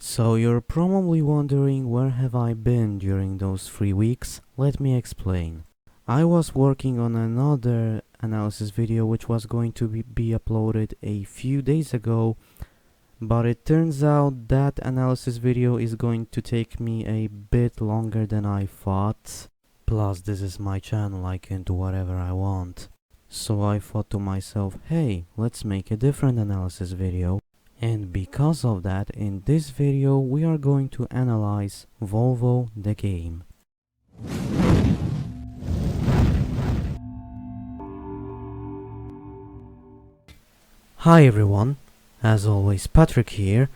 So you're probably wondering where have I been during those 3 weeks? Let me explain. I was working on another analysis video which was going to be uploaded a few days ago, but it turns out that analysis video is going to take me a bit longer than I thought. Plus this is my channel, I can do whatever I want. So I thought to myself, hey, let's make a different analysis video. And because of that, in this video we are going to analyze Volvo the game. Hi everyone, as always Patrick here.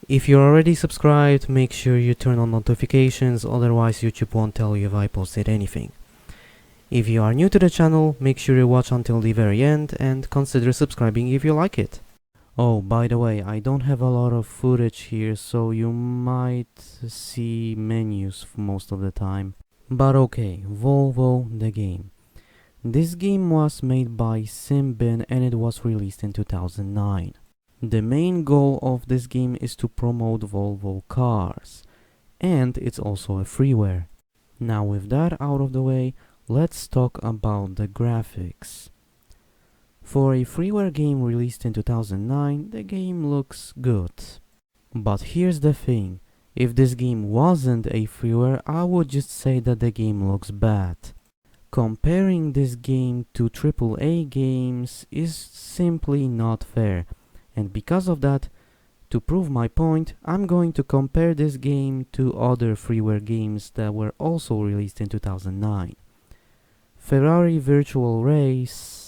If you're already subscribed, make sure you turn on notifications, otherwise YouTube won't tell you if I posted anything. If you are new to the channel, make sure you watch until the very end and consider subscribing if you like it. Oh, by the way, I don't have a lot of footage here, so you might see menus most of the time. But okay, Volvo the game. This game was made by Simbin and it was released in 2009. The main goal of this game is to promote Volvo cars, and it's also a freeware. Now with that out of the way, let's talk about the graphics. For a freeware game released in 2009, the game looks good. But here's the thing, if this game wasn't a freeware, I would just say that the game looks bad. Comparing this game to AAA games is simply not fair, and because of that, to prove my point, I'm going to compare this game to other freeware games that were also released in 2009. Ferrari Virtual Race,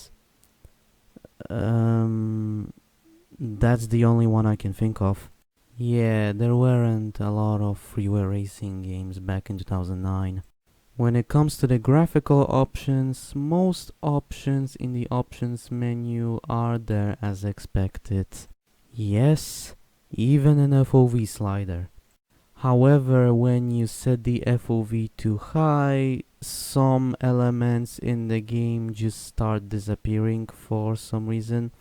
that's the only one I can think of. Yeah, there weren't a lot of freeware racing games back in 2009. When it comes to the graphical options, most options in the options menu are there as expected. Yes, even an FOV slider. However, when you set the FOV too high, some elements in the game just start disappearing for some reason.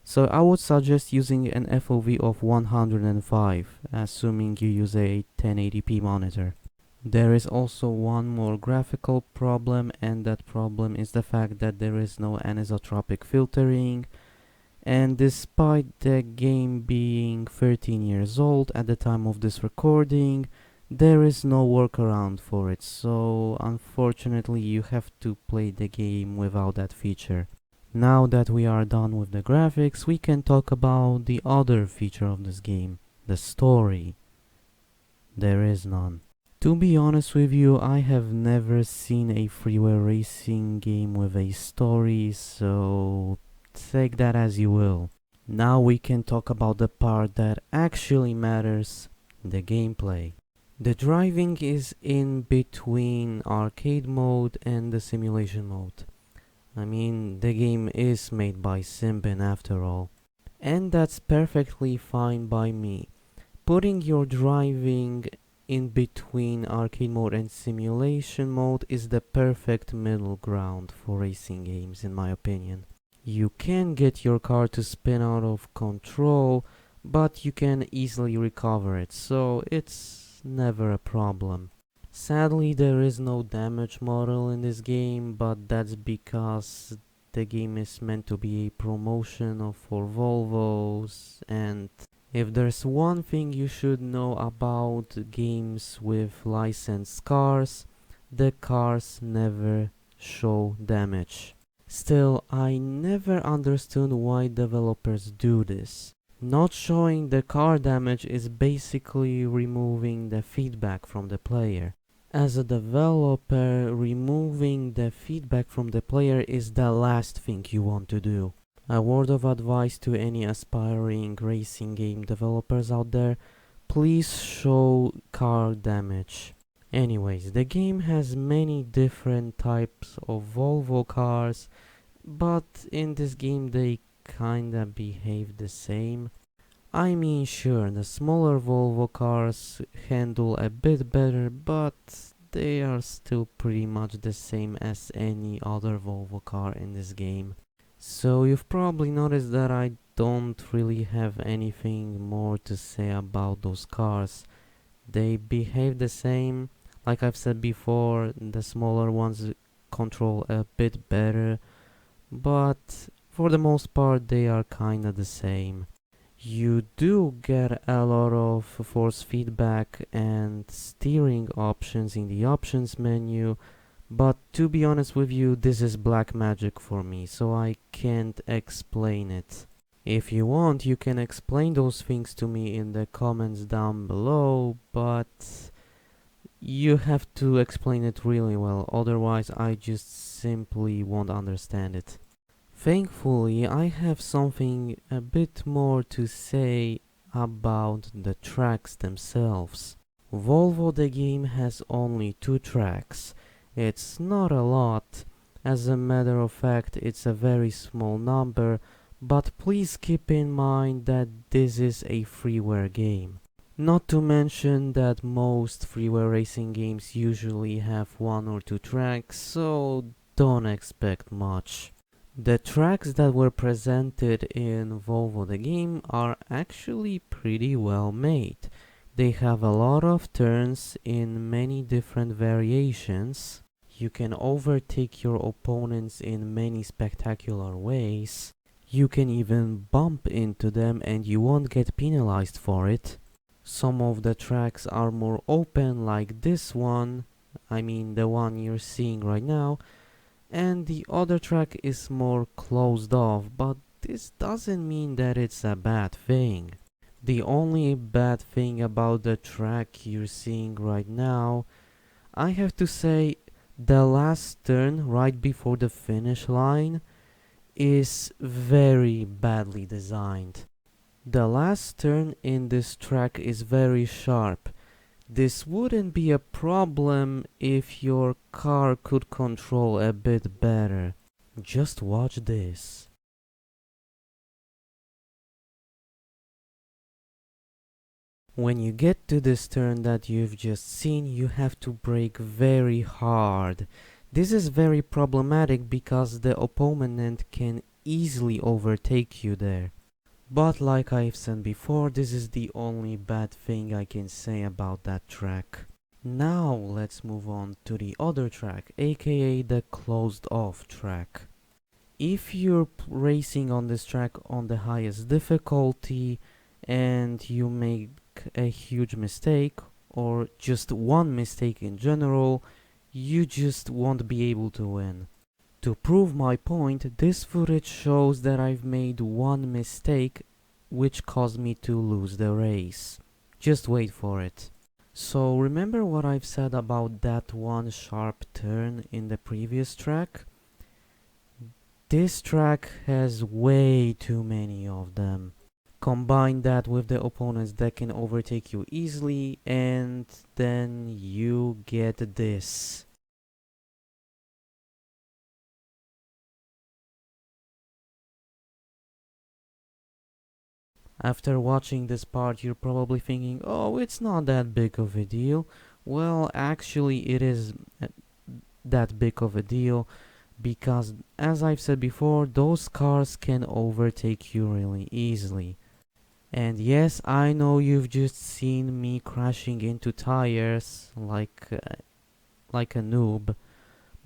So I would suggest using an FOV of 105, assuming you use a 1080p monitor. There is also one more graphical problem, and that problem is the fact that there is no anisotropic filtering. And despite the game being 13 years old at the time of this recording, there is no workaround for it, so unfortunately you have to play the game without that feature. Now that we are done with the graphics, we can talk about the other feature of this game, the story. There is none. To be honest with you, I have never seen a freeware racing game with a story, so take that as you will. Now we can talk about the part that actually matters, the gameplay. The driving is in between arcade mode and the simulation mode. I mean, the game is made by Simbin after all. And that's perfectly fine by me. Putting your driving in between arcade mode and simulation mode is the perfect middle ground for racing games, in my opinion. You can get your car to spin out of control, but you can easily recover it, so it's never a problem. Sadly, there is no damage model in this game, but that's because the game is meant to be a promotion for Volvos, and if there's one thing you should know about games with licensed cars, the cars never show damage. Still, I never understood why developers do this. Not showing the car damage is basically removing the feedback from the player. As a developer, removing the feedback from the player is the last thing you want to do. A word of advice to any aspiring racing game developers out there, please show car damage. Anyways, the game has many different types of Volvo cars, but in this game they kinda behave the same. I mean, sure, the smaller Volvo cars handle a bit better, but they are still pretty much the same as any other Volvo car in this game. So you've probably noticed that I don't really have anything more to say about those cars. They behave the same. Like I've said before, the smaller ones control a bit better, but for the most part they are kinda the same. You do get a lot of force feedback and steering options in the options menu, but to be honest with you, this is black magic for me, so I can't explain it. If you want, you can explain those things to me in the comments down below, but you have to explain it really well, otherwise I just simply won't understand it. Thankfully, I have something a bit more to say about the tracks themselves. Volvo the game has only 2 tracks. It's not a lot. As a matter of fact, it's a very small number, but please keep in mind that this is a freeware game. Not to mention that most freeware racing games usually have 1 or 2 tracks, so don't expect much. The tracks that were presented in Volvo the game are actually pretty well made. They have a lot of turns in many different variations. You can overtake your opponents in many spectacular ways. You can even bump into them and you won't get penalized for it. Some of the tracks are more open, like this one, I mean the one you're seeing right now, and the other track is more closed off, but this doesn't mean that it's a bad thing. The only bad thing about the track you're seeing right now, I have to say, the last turn right before the finish line is very badly designed. The last turn in this track is very sharp. This wouldn't be a problem if your car could control a bit better. Just watch this. When you get to this turn that you've just seen, you have to brake very hard. This is very problematic because the opponent can easily overtake you there. But like I've said before, this is the only bad thing I can say about that track. Now let's move on to the other track, aka the closed off track. If you're racing on this track on the highest difficulty and you make a huge mistake or just one mistake in general, you just won't be able to win. To prove my point, this footage shows that I've made one mistake which caused me to lose the race. Just wait for it. So remember what I've said about that one sharp turn in the previous track? This track has way too many of them. Combine that with the opponents that can overtake you easily and then you get this. After watching this part, you're probably thinking, oh, it's not that big of a deal. Well, actually it is that big of a deal because, as I've said before, those cars can overtake you really easily. And yes, I know you've just seen me crashing into tires like a noob,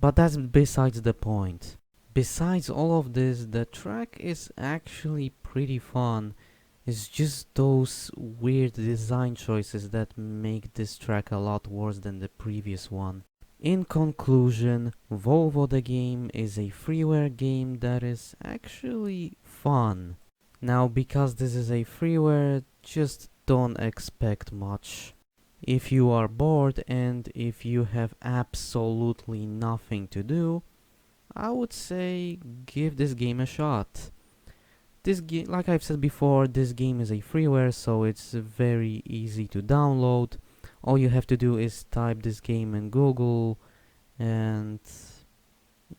but that's besides the point. Besides all of this, the track is actually pretty fun. It's just those weird design choices that make this track a lot worse than the previous one. In conclusion, Volvo the game is a freeware game that is actually fun. Now, because this is a freeware, just don't expect much. If you are bored and if you have absolutely nothing to do, I would say give this game a shot. This game, like I've said before, this game is a freeware, so it's very easy to download. All you have to do is type this game in Google and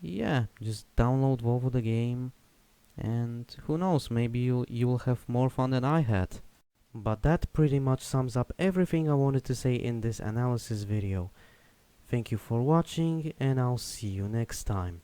yeah, just download Volvo the game, and who knows, maybe you will have more fun than I had. But that pretty much sums up everything I wanted to say in this analysis video. Thank you for watching, and I'll see you next time.